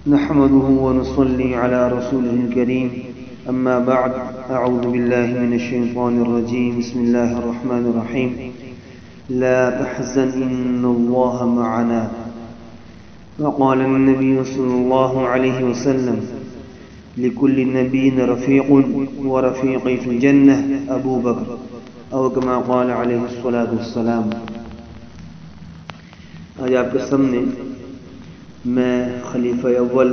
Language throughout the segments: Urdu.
نحمده ونصلي على رسوله الكريم أما بعد أعوذ بالله من الشيطان الرجيم بسم الله الرحمن الرحيم لا تحزن إن الله معنا وقال النبي صلى الله عليه وسلم لكل نبي رفيق ورفيقي في الجنة أبو بكر أو كما قال عليه الصلاة والسلام۔ آج آپ کے سامنے میں خلیفہ اول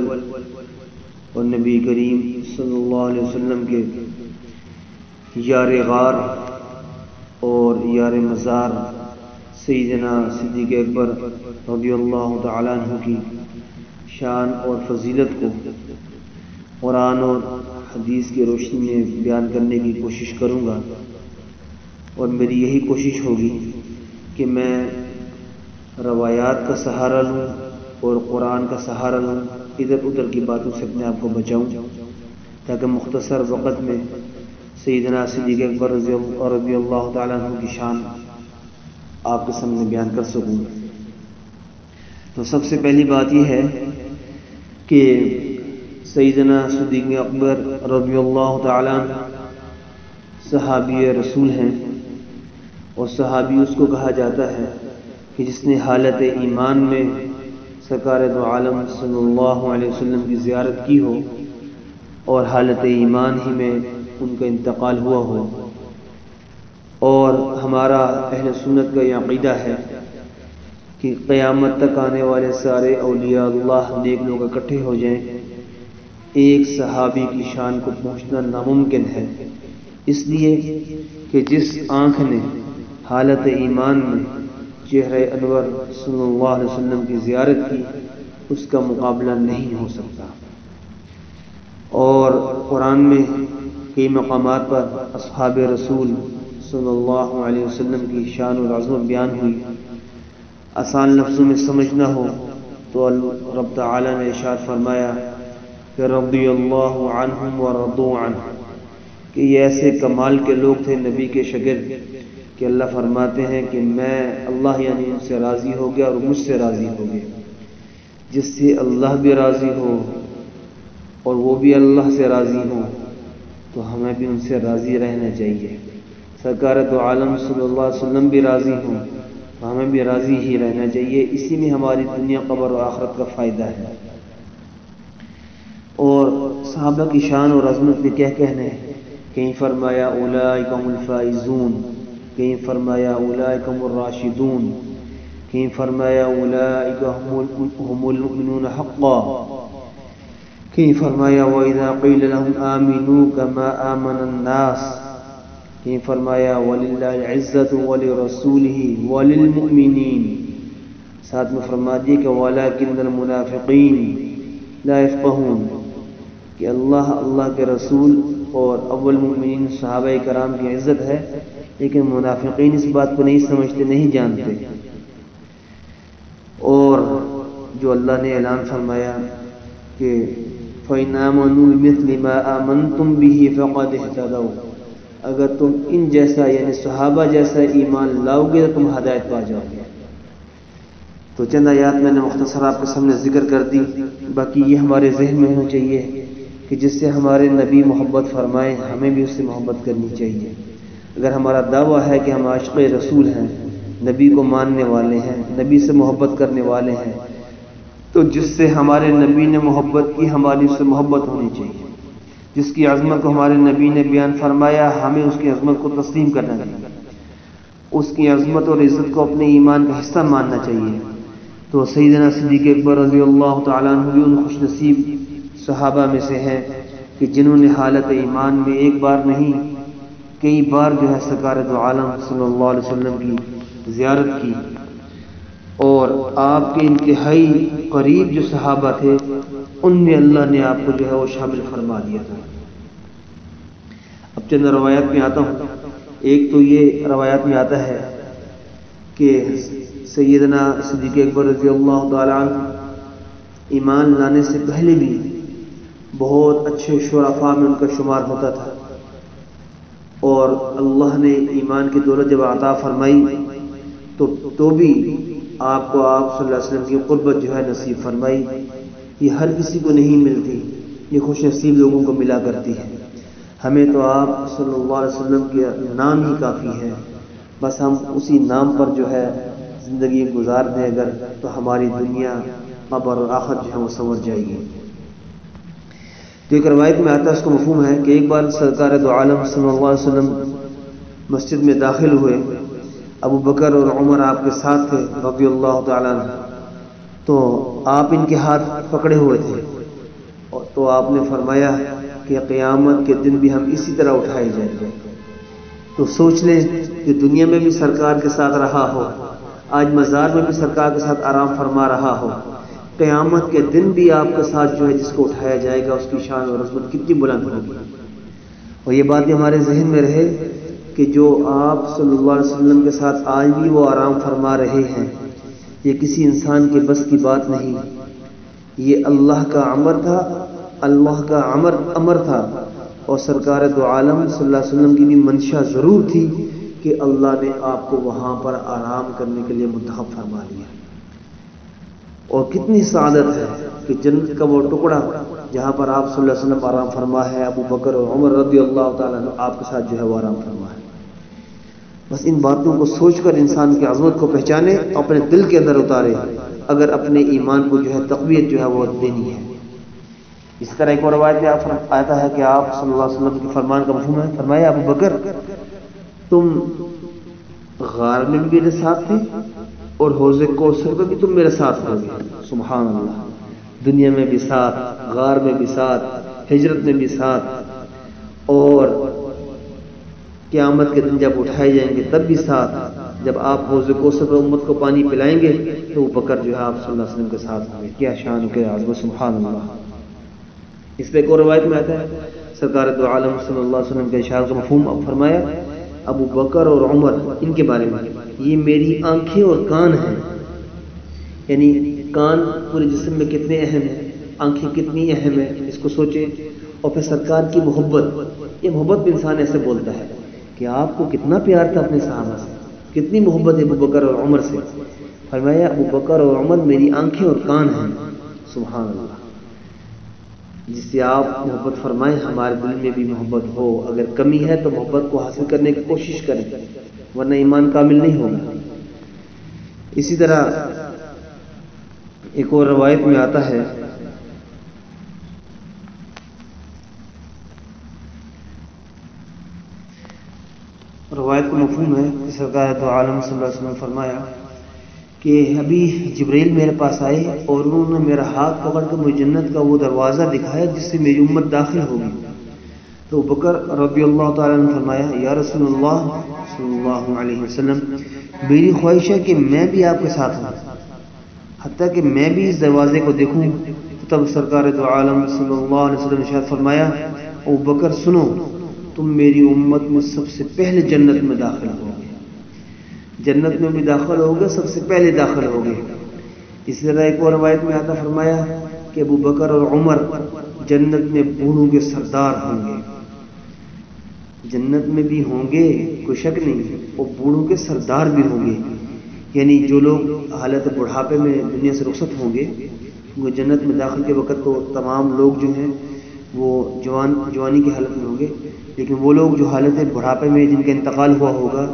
اور نبی کریم صلی اللہ علیہ وسلم کے یار غار اور یار مزار سیدنا صدیق اکبر رضی اللہ تعالیٰ عنہ کی شان اور فضیلت کو قرآن اور حدیث کی روشنی میں بیان کرنے کی کوشش کروں گا، اور میری یہی کوشش ہوگی کہ میں روایات کا سہارا لوں اور قرآن کا سہارا لوں، ادھر ادھر کی باتوں سے اپنے آپ کو بچاؤں، تاکہ مختصر وقت میں سیدنا صدیق اکبر رضی اللہ تعالیٰ عنہ کی شان آپ کے سامنے بیان کر سکوں۔ تو سب سے پہلی بات یہ ہے کہ سیدنا صدیق اکبر رضی اللہ تعالیٰ عنہ صحابی رسول ہیں، اور صحابی اس کو کہا جاتا ہے کہ جس نے حالت ایمان میں سرکار دو عالم صلی اللہ علیہ وسلم کی زیارت کی ہو اور حالت ایمان ہی میں ان کا انتقال ہوا ہو۔ اور ہمارا اہل سنت کا یہ عقیدہ ہے کہ قیامت تک آنے والے سارے اولیاء اللہ نیک لوگ اکٹھے ہو جائیں، ایک صحابی کی شان کو پہنچنا ناممکن ہے، اس لیے کہ جس آنکھ نے حالت ایمان میں چہرہ انور صلی اللہ علیہ وسلم کی زیارت کی، اس کا مقابلہ نہیں ہو سکتا۔ اور قرآن میں کئی مقامات پر اصحاب رسول صلی اللہ علیہ وسلم کی شان و عظمت بیان ہوئی۔ آسان لفظوں میں سمجھنا ہو تو رب تعالی نے ارشاد فرمایا کہ رضی اللہ عنہم ورضوا عنہ، کہ یہ ایسے کمال کے لوگ تھے نبی کے شاگرد کہ اللہ فرماتے ہیں کہ میں اللہ یعنی ان سے راضی ہو گیا اور مجھ سے راضی ہو گیا۔ جس سے اللہ بھی راضی ہو اور وہ بھی اللہ سے راضی ہو تو ہمیں بھی ان سے راضی رہنا چاہیے۔ سرکار دو عالم صلی اللہ علیہ وسلم بھی راضی ہوں تو ہمیں بھی راضی ہی رہنا چاہیے، اسی میں ہماری دنیا قبر و آخرت کا فائدہ ہے۔ اور صحابہ کی شان اور عظمت میں کیا کہنا ہے، کہیں فرمایا اولئک هم الفائزون، کہیں فرمایا اولئک هم الراشدون، کہیں فرمایا اولئک هم المؤمنون حقا، کہیں فرمایا وَإِذَا قِيلَ لَهُمْ آمِنُوا كَمَا آمَنَ النَّاسُ، کہیں فرمایا وَلِلَّهِ الْعِزَّةُ وَلِرَسُولِهِ وَلِلْمُؤْمِنِينَ، ساتھ میں فرما دیے کہ وَلَكِنَّ الْمُنَافِقِينَ لَا يَفْقَهُونَ، کہ اللہ کے رسول اور اول مومنین صحابہ کرام کی عزت ہے، لیکن منافقین اس بات کو نہیں سمجھتے، نہیں جانتے۔ اور جو اللہ نے اعلان فرمایا کہ فَإِنْ آمَنُوا بِمِثْلِ مَا آمَنْتُمْ بِهِ فَقَدِ اهْتَدَوْا، اگر تم ان جیسا یعنی صحابہ جیسا ایمان لاؤ گے تو تم ہدایت پا جاؤ گے۔ تو چند آیات میں نے مختصر آپ کے سامنے ذکر کر دی، باقی یہ ہمارے ذہن میں ہونا چاہیے کہ جس سے ہمارے نبی محبت فرمائیں ہمیں بھی اس سے محبت کرنی چاہیے۔ اگر ہمارا دعویٰ ہے کہ ہم عاشق رسول ہیں، نبی کو ماننے والے ہیں، نبی سے محبت کرنے والے ہیں، تو جس سے ہمارے نبی نے محبت کی ہماری اس سے محبت ہونی چاہیے۔ جس کی عظمت کو ہمارے نبی نے بیان فرمایا ہمیں اس کی عظمت کو تسلیم کرنا چاہیے، اس کی عظمت اور عزت کو اپنے ایمان کا حصہ ماننا چاہیے۔ تو سیدنا صدیق اکبر رضی اللہ تعالیٰ عنہ بھی ان خوش نصیب صحابہ میں سے ہیں کہ جنہوں نے حالت ایمان میں ایک بار نہیں کئی بار جو ہے سرکار دو عالم صلی اللہ علیہ وسلم کی زیارت کی، اور آپ کے انتہائی قریب جو صحابہ تھے ان میں اللہ نے آپ کو جو ہے وہ شامل فرما دیا تھا۔ اب چند روایات میں آتا ہوں۔ ایک تو یہ روایات میں آتا ہے کہ سیدنا صدیق اکبر رضی اللہ تعالیٰ عنہ ایمان لانے سے پہلے بھی بہت اچھے شرفاء میں ان کا شمار ہوتا تھا، اور اللہ نے ایمان کی دولت جب عطا فرمائی تو بھی آپ کو آپ صلی اللہ علیہ وسلم کی قربت جو ہے نصیب فرمائی، یہ ہر کسی کو نہیں ملتی، یہ خوش نصیب لوگوں کو ملا کرتی ہے۔ ہمیں تو آپ صلی اللہ علیہ وسلم کے نام ہی کافی ہے، بس ہم اسی نام پر جو ہے زندگی گزار دیں اگر، تو ہماری دنیا قبر اور آخرت جو ہے وہ سنور جائے گی۔ تو ایک روایت میں آتا ہے، اس کو مفہوم ہے کہ ایک بار سرکار دو عالم صلی اللہ علیہ وسلم مسجد میں داخل ہوئے، ابو بکر اور عمر آپ کے ساتھ تھے رضی اللہ تعالیٰ عنہ، تو آپ ان کے ہاتھ پکڑے ہوئے تھے، تو آپ نے فرمایا کہ قیامت کے دن بھی ہم اسی طرح اٹھائے جائیں گے۔ تو سوچ لیں کہ دنیا میں بھی سرکار کے ساتھ رہا ہو، آج مزار میں بھی سرکار کے ساتھ آرام فرما رہا ہو، قیامت کے دن بھی آپ کے ساتھ جو ہے جس کو اٹھایا جائے گا، اس کی شان اور عظمت کتنی بلند ہوگی۔ اور یہ بات ہمارے ذہن میں رہے کہ جو آپ صلی اللہ علیہ وسلم کے ساتھ آج بھی وہ آرام فرما رہے ہیں، یہ کسی انسان کے بس کی بات نہیں، یہ اللہ کا امر تھا، اللہ کا امر تھا، اور سرکار دو عالم صلی اللہ علیہ وسلم کی بھی منشا ضرور تھی کہ اللہ نے آپ کو وہاں پر آرام کرنے کے لیے منتخب فرما لیا۔ اور کتنی سعادت ہے کہ جنت کا وہ ٹکڑا جہاں پر آپ صلی اللہ علیہ وسلم آرام فرما ہے، ابو بکر اور عمر رضی اللہ تعالیٰ عنہ آپ کے ساتھ جو ہے وہ آرام فرما ہے۔ بس ان باتوں کو سوچ کر انسان کی عظمت کو پہچانے، اپنے دل کے اندر اتارے اگر اپنے ایمان کو جو ہے تقویت جو ہے وہ دینی ہے۔ اس طرح ایک اور روایت میں آتا ہے کہ آپ صلی اللہ علیہ وسلم کے فرمان کا مفہوم ہے، فرمایا ابو بکر تم غار میں بھی میرے ساتھ تھے اور حوض کوثر میں بھی تم میرے ساتھ ہو گے۔ سبحان اللہ، دنیا میں بھی ساتھ، غار میں بھی ساتھ، ہجرت میں بھی ساتھ، اور قیامت کے دن جب اٹھائے جائیں گے تب بھی ساتھ۔ جب آپ حوض کوثر میں امت کو پانی پلائیں گے تو وہ بکر جو ہے آپ صلی اللہ علیہ وسلم کے ساتھ ہوں گے۔ کیا شان و کیا عظمت، سبحان اللہ۔ اس پہ ایک اور روایت میں آتا ہے، سرکار دو عالم صلی اللہ علیہ وسلم کے اشارے کا مفہوم اب فرمایا ابو بکر اور عمر ان کے بارے میں، یہ میری آنکھیں اور کان ہیں، یعنی کان پورے جسم میں کتنے اہم ہیں، آنکھیں کتنی اہم ہیں، اس کو سوچیں۔ اور پھر سرکار کی محبت، یہ محبت بھی انسان ایسے بولتا ہے کہ آپ کو کتنا پیار تھا اپنے صحابہ سے، کتنی محبت ہے ابو بکر اور عمر سے۔ فرمایا ابو بکر اور عمر میری آنکھیں اور کان ہیں، سبحان اللہ۔ جس سے آپ محبت فرمائیں ہمارے دل میں بھی محبت ہو، اگر کمی ہے تو محبت کو حاصل کرنے کی کوشش کریں، ورنہ ایمان کامل نہیں ہوگا۔ اسی طرح ایک اور روایت میں آتا ہے، روایت کا مفہوم ہے کہ سرکار دو عالم صلی اللہ علیہ وسلم نے فرمایا کہ ابھی جبریل میرے پاس آئے اور انہوں نے میرا ہاتھ پکڑ کر مجھے جنت کا وہ دروازہ دکھایا جس سے میری امت داخل ہوگی۔ تو بکر رضی اللہ تعالیٰ نے فرمایا یا رسول اللہ صلی اللہ علیہ وسلم، میری خواہش ہے کہ میں بھی آپ کے ساتھ ہوں، حتیٰ کہ میں بھی اس دروازے کو دیکھوں۔ تب سرکار دو عالم صلی اللہ علیہ وسلم نے ارشاد فرمایا او بکر سنو، تم میری امت میں سب سے پہلے جنت میں داخل ہوگے، جنت میں بھی داخل ہوگے، سب سے پہلے داخل ہوگے۔ اسی طرح ایک اور روایت میں آتا فرمایا کہ ابو بکر اور عمر جنت میں بوڑھوں کے سردار ہوں گے، جنت میں بھی ہوں گے کوئی شک نہیں، اور بوڑھوں کے سردار بھی ہوں گے، یعنی جو لوگ حالت بڑھاپے میں دنیا سے رخصت ہوں گے، وہ جنت میں داخل کے وقت تو تمام لوگ جو ہیں وہ جوانی کی حالت میں ہوں گے، لیکن وہ لوگ جو حالت بڑھاپے میں جن کا انتقال ہوا ہوگا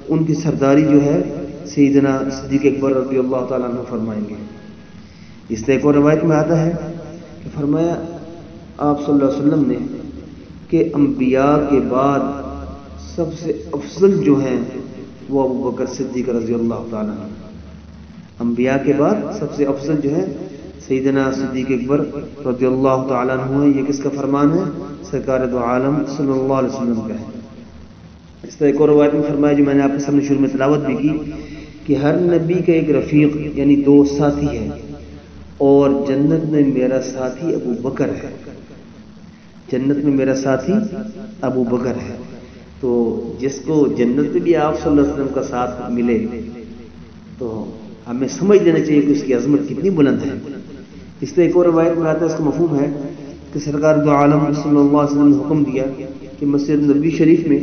ان کی سرداری جو ہے سیدنا صدیق اکبر رضی اللہ تعالیٰ عنہ فرمائیں گے۔ اس طرح ایک اور روایت میں آتا ہے کہ فرمایا آپ صلی اللہ علیہ وسلم نے کہ انبیاء کے بعد سب سے افضل جو ہیں وہ ابو بکر صدیق رضی اللہ تعالیٰ عنہ، انبیاء کے بعد سب سے افضل جو ہے سیدنا صدیق اکبر رضی اللہ تعالیٰ عنہ ہے۔ یہ کس کا فرمان ہے؟ سرکار دو عالم صلی اللہ علیہ وسلم کا ہے۔ اس طرح ایک اور روایت میں فرمایا جو میں نے آپ کے سامنے شروع میں تلاوت بھی کی کہ ہر نبی کا ایک رفیق یعنی دوست ساتھی ہے، اور جنت میں میرا ساتھی ابو بکر ہے، جنت میں میرا ساتھی ابو بکر ہے۔ تو جس کو جنت میں بھی آپ صلی اللہ علیہ وسلم کا ساتھ ملے تو ہمیں سمجھ لینا چاہیے کہ اس کی عظمت کتنی بلند ہے۔ اس طرح ایک اور روایت میں آتا ہے، اس کا مفہوم ہے کہ سرکار دو عالم صلی اللہ علیہ وسلم نے حکم دیا کہ مسجد نبوی شریف میں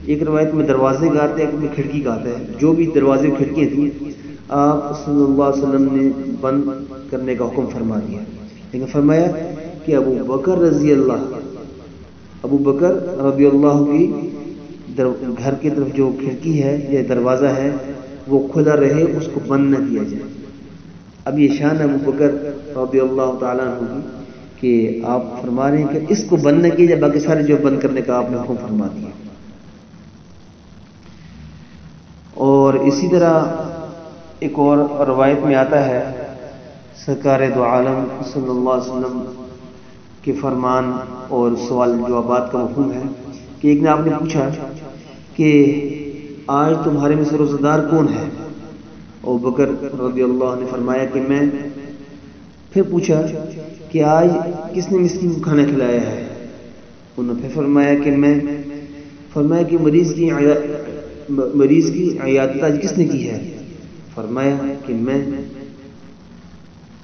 ایک روایت میں دروازے کا آتا ہے، ایک میں کھڑکی کا آتا ہے، جو بھی دروازے کھڑکیاں تھیں آپ صلی اللہ علیہ وسلم نے بند کرنے کا حکم فرما دیا، لیکن فرمایا کہ ابو بکر رضی اللہ کی گھر کی طرف جو کھڑکی ہے یا دروازہ ہے وہ کھلا رہے، اس کو بند نہ کیا جائے۔ اب یہ شان ابو بکر رضی اللہ تعالیٰ عنہ کی کہ آپ فرما رہے ہیں کہ اس کو بند نہ کیا جائے، باقی سارے جو بند کرنے کا آپ نے حکم فرما دیا۔ اور اسی طرح ایک اور روایت میں آتا ہے، سرکار دو عالم صلی اللہ علیہ وسلم کے فرمان اور سوال جوابات کا مفہوم ہے کہ ایک نے آپ نے پوچھا کہ آج تمہارے میں سے روزہ دار کون ہے؟ ابو بکر رضی اللہ عنہ نے فرمایا کہ میں۔ پھر پوچھا کہ آج کس نے مسکین کو کھانا کھلایا ہے؟ انہوں نے پھر فرمایا کہ میں۔ فرمایا کہ مریض کی عیادت آج کس نے کی ہے؟ فرمایا کہ میں۔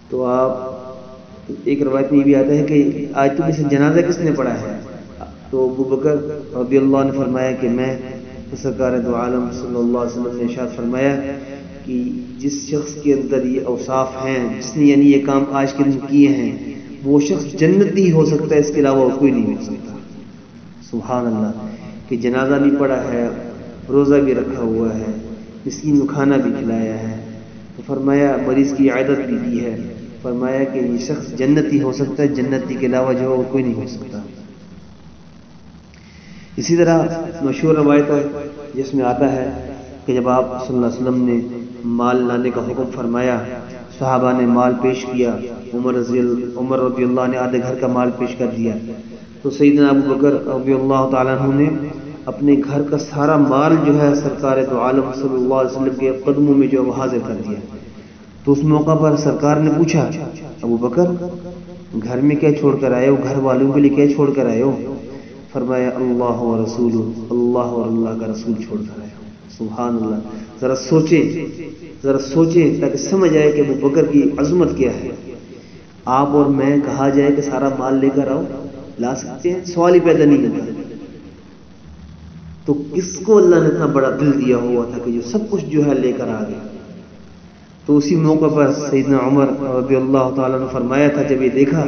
تو آپ ایک روایت میں یہ بھی آتا ہے کہ آج تم میں سے جنازہ کس نے پڑھا ہے؟ تو ابو بکر رضی اللہ عنہ نے فرمایا کہ میں۔ سرکار دو عالم صلی اللہ علیہ وسلم نے ارشاد فرمایا کہ جس شخص کے اندر یہ اوصاف ہیں، جس نے یعنی یہ کام آج کے دن کیے ہیں، وہ شخص جنتی ہو سکتا ہے، اس کے علاوہ اور کوئی نہیں ہو سکتا۔ سبحان اللہ، کہ جنازہ بھی پڑھا ہے، روزہ بھی رکھا ہوا ہے، مسکین کو کھانا بھی کھلایا ہے، تو فرمایا مریض کی عیادت بھی کی ہے، فرمایا کہ یہ شخص جنتی ہو سکتا ہے، جنتی کے علاوہ جو اور کوئی نہیں ہو سکتا۔ اسی طرح مشہور روایت ہے جس میں آتا ہے کہ جب آپ صلی اللہ علیہ وسلم نے مال لانے کا حکم فرمایا، صحابہ نے مال پیش کیا، عمر رضی اللہ نے آدھے گھر کا مال پیش کر دیا، تو سیدنا ابو بکر رضی اللہ تعالیٰ عنہ نے اپنے گھر کا سارا مال جو ہے سرکار دو عالم صلی اللہ علیہ وسلم کے قدموں میں جو حاضر کر دیا۔ تو اس موقع پر سرکار نے پوچھا، ابو بکر گھر میں کیا چھوڑ کر آئے ہو؟ گھر والوں کے لیے کیا چھوڑ کر آئے ہو؟ فرمایا اللہ و رسول، اللہ اور اللہ کا رسول چھوڑ کر آئے ہو۔ سبحان اللہ، ذرا سوچیں تاکہ سمجھ آئے کہ ابو بکر کی عظمت کیا ہے۔ آپ اور میں کہا جائے کہ سارا مال لے کر آؤ، لا سکتے ہیں؟ سوال ہی پیدا نہیں ہوتا۔ تو کس کو اللہ نے اتنا بڑا دل دیا ہوا تھا کہ جو سب کچھ جو ہے لے کر آ گیا؟ تو اسی موقع پر سیدنا عمر رضی اللہ تعالیٰ نے فرمایا تھا، جب یہ دیکھا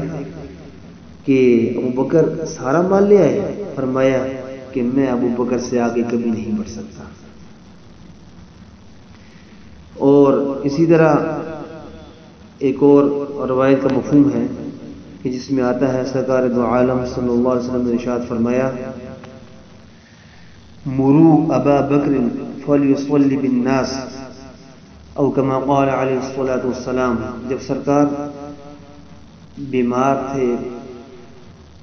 کہ ابو بکر سارا مال لے آئے، فرمایا کہ میں ابو بکر سے آگے کبھی نہیں بڑھ سکتا۔ اور اسی طرح ایک اور روایت کا مفہوم ہے کہ جس میں آتا ہے، سرکار دو عالم صلی اللہ علیہ وسلم نے ارشاد فرمایا، مروا ابا بکر فلیصلی بالناس، او کما قال علیہ الصلاۃ والسلام۔ جب سرکار بیمار تھے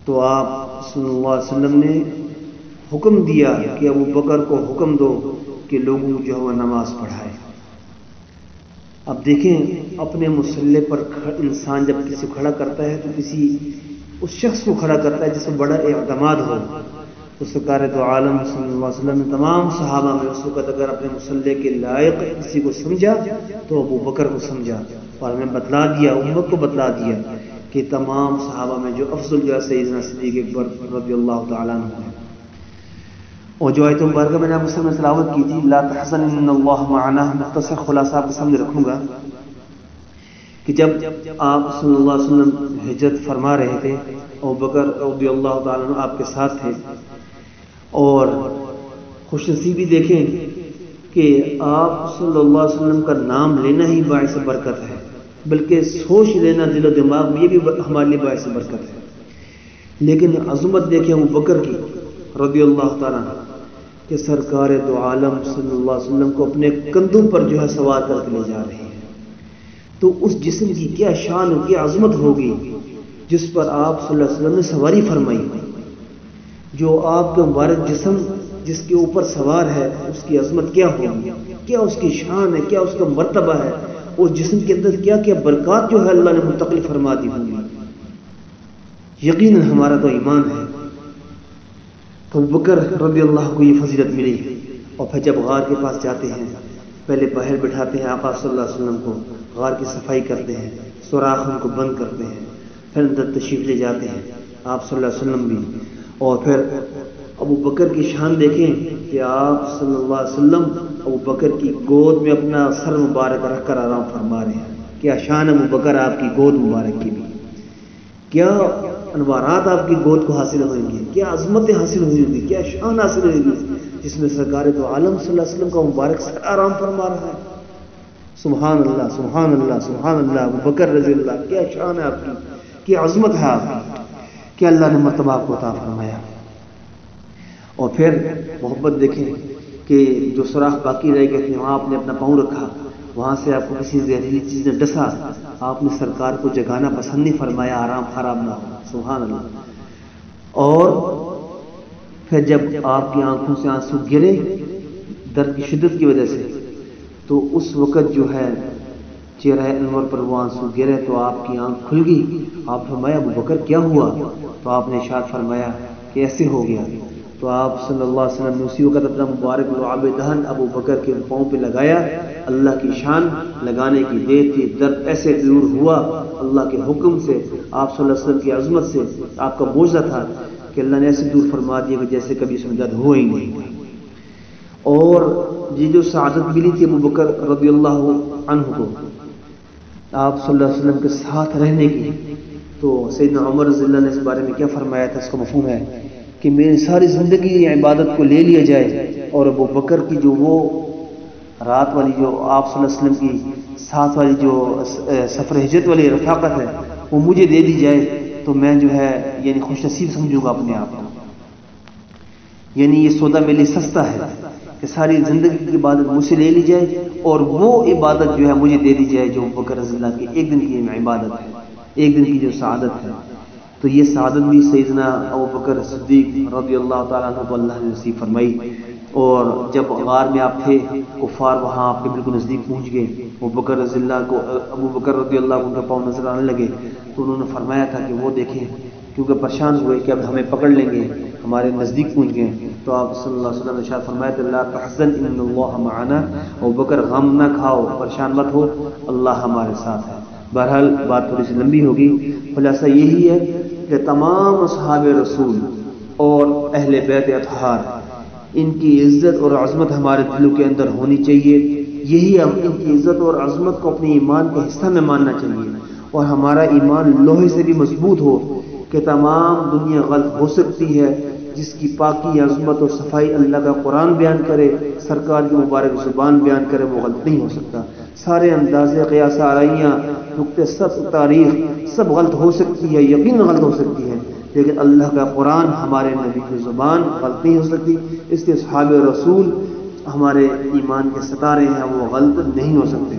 تو آپ صلی اللہ علیہ وسلم نے حکم دیا کہ ابو بکر کو حکم دو کہ لوگوں جو ہے وہ نماز پڑھائے۔ اب دیکھیں، اپنے مسلح پر انسان جب کسی کو کھڑا کرتا ہے تو کسی اس شخص کو کھڑا کرتا ہے جس کو بڑا اعتماد ہو۔ تو سرکار دو عالم صلی اللہ علیہ وسلم نے تمام صحابہ میں اس وقت اگر اپنے مسلح کے لائق کسی کو سمجھا تو ابو بکر کو سمجھا، اور ہمیں بتلا دیا، امت کو بتلا دیا کہ تمام صحابہ میں جو افضل جو ہے سیدنا صدیق اکبر رضی اللہ تعالیٰ عنہ ہے۔ اور جو آیت مبارکہ میں نے آپ سے تلاوت کی تھی، لا تحزن ان اللہ معنا، مختصر خلاصہ آپ کو سمجھ رکھوں گا کہ جب آپ صلی اللہ علیہ وسلم ہجرت فرما رہے تھے، ابو بکر رضی اللہ تعالیٰ عنہ آپ کے ساتھ تھے، اور خوش نصیبی دیکھیں کہ آپ صلی اللہ علیہ وسلم کا نام لینا ہی باعث برکت ہے، بلکہ سوچ لینا دل و دماغ میں یہ بھی ہمارے لیے باعث برکت ہے۔ لیکن عظمت دیکھیں ابو بکر کی رضی اللہ تعالیٰ کہ سرکار دو عالم صلی اللہ علیہ وسلم کو اپنے کندھوں پر جو ہے سوار کر کے لے جا رہے ہیں، تو اس جسم کی کیا شان اور کیا عظمت ہوگی جس پر آپ صلی اللہ علیہ وسلم نے سواری فرمائی ہوئی۔ جو آپ کا مبارک جسم جس کے اوپر سوار ہے، اس کی عظمت کیا ہوگی، کیا اس کی شان ہے، کیا اس کا مرتبہ ہے، اس جسم کے اندر کیا کیا برکات جو ہے اللہ نے منتقل فرما دی ہوگی۔ یقیناً ہمارا تو ایمان ہے۔ تو ابو بکر رضی اللہ کو یہ فضیلت ملی، اور پھر جب غار کے پاس جاتے ہیں، پہلے باہر بٹھاتے ہیں آقا صلی اللہ علیہ وسلم کو، غار کی صفائی کرتے ہیں، سوراخ ان کو بند کرتے ہیں، پھر اندر تشریف لے جاتے ہیں آپ صلی اللہ علیہ وسلم بھی۔ اور پھر ابو بکر کی شان دیکھیں کہ آپ صلی اللہ علیہ وسلم ابو بکر کی گود میں اپنا سر مبارک رکھ کر آرام فرما رہے ہیں۔ کیا شان ابو بکر آپ کی گود مبارک کی بھی۔ کیا انوارات آپ کی گود کو حاصل ہوئیں گے، کیا عظمتیں حاصل ہوئی ہوں گی، کیا شان حاصل ہوئے گی، جس میں سرکار تو عالم صلی اللہ علیہ وسلم کا مبارک سر آرام فرما رہا ہے۔ سبحان اللہ سبحان اللہ سبحان اللہ، ابو بکر رضی اللہ، کیا شان ہے آپ کی، کیا عظمت ہے آپ کی، کہ اللہ نے مرتبہ کو عطا فرمایا۔ اور پھر محبت دیکھیں کہ جو سوراخ باقی رہ گئے تھے وہاں آپ نے اپنا پاؤں رکھا، وہاں سے آپ کو کسی زہریلی چیز نے ڈسا، آپ نے سرکار کو جگانا پسند نہیں فرمایا، آرام خراب نہ ہو، سبحان اللہ۔ اور پھر جب آپ کی آنکھوں سے آنسو گرے درد کی شدت کی وجہ سے، تو اس وقت جو ہے چہرہ انور پر وہ آنسو گرے تو آپ کی آنکھ کھل گئی۔ آپ فرمایا ابو بکر کیا ہوا؟ تو آپ نے ارشاد فرمایا کہ ایسے ہو گیا۔ تو آپ صلی اللہ علیہ وسلم نے اسی وقت اپنا مبارک لعاب دہن ابو بکر کے پاؤں پہ لگایا۔ اللہ کی شان لگانے کی دیر تھی، درد ایسے دور ہوا اللہ کے حکم سے، آپ صلی اللہ علیہ وسلم کی عظمت سے، آپ کا معجزہ تھا کہ اللہ نے ایسے دور فرما دیا کہ جیسے کبھی اس میں درد ہوا ہی نہیں۔ اور یہ جو سعادت ملی تھی ابو بکر رضی اللہ عنہ کو آپ صلی اللہ علیہ وسلم کے ساتھ رہنے کی، تو سیدنا عمر رضی اللہ نے اس بارے میں کیا فرمایا تھا، اس کا مفہوم ہے کہ میری ساری زندگی عبادت کو لے لیا جائے اور ابو بکر کی جو وہ رات والی جو آپ صلی اللہ علیہ وسلم کی ساتھ والی جو سفر ہجرت والی رفاقت ہے وہ مجھے دے دی جائے تو میں جو ہے یعنی خوش نصیب سمجھوں گا اپنے آپ کو۔ یعنی یہ سودا میرے لیے سستا ہے کہ ساری زندگی کی عبادت مجھ سے لے لی جائے اور وہ عبادت جو ہے مجھے دے دی جائے جو ابو بکر رضی اللہ کی ایک دن کی عبادت ہے، ایک دن کی جو سعادت ہے۔ تو یہ سعادت بھی سیدنا ابو بکر صدیق رضی اللہ تعالیٰ عنہ کو اللہ نے نصیب فرمائی۔ اور جب غار میں آپ تھے کفار وہاں آپ کے بالکل نزدیک پہنچ گئے، ابو بکر رضی اللہ کو ان کے پاؤں نظر آنے لگے، تو انہوں نے فرمایا تھا کہ وہ دیکھیں، کیونکہ پریشان ہوئے کہ اب ہمیں پکڑ لیں گے، ہمارے نزدیک پہنچ گئے۔ تو آپ صلی اللہ علیہ وسلم نے ارشاد فرمایا کہ لا تحزن ان اللہ معنا، ابو بکر غم نہ کھاؤ، پریشان مت ہو، اللہ ہمارے ساتھ ہے۔ بہرحال بات تھوڑی سی لمبی ہوگی، خلاصہ یہی ہے کہ تمام اصحاب رسول اور اہل بیت اطہار ان کی عزت اور عظمت ہمارے دلوں کے اندر ہونی چاہیے۔ یہی ہم ان کی عزت اور عظمت کو اپنے ایمان کا حصہ میں ماننا چاہیے، اور ہمارا ایمان لوہے سے بھی مضبوط ہو کہ تمام دنیا غلط ہو سکتی ہے، جس کی پاکی عظمت اور صفائی اللہ کا قرآن بیان کرے، سرکار کی مبارک زبان بیان کرے، وہ غلط نہیں ہو سکتا۔ سارے اندازے قیاس آرائیاں نقطے سب تاریخ سب غلط ہو سکتی ہے، یقین غلط ہو سکتی ہے، لیکن اللہ کا قرآن ہمارے نبی کی زبان غلط نہیں ہو سکتی۔ اس لیے اصحاب رسول ہمارے ایمان کے ستارے ہیں، وہ غلط نہیں ہو سکتے۔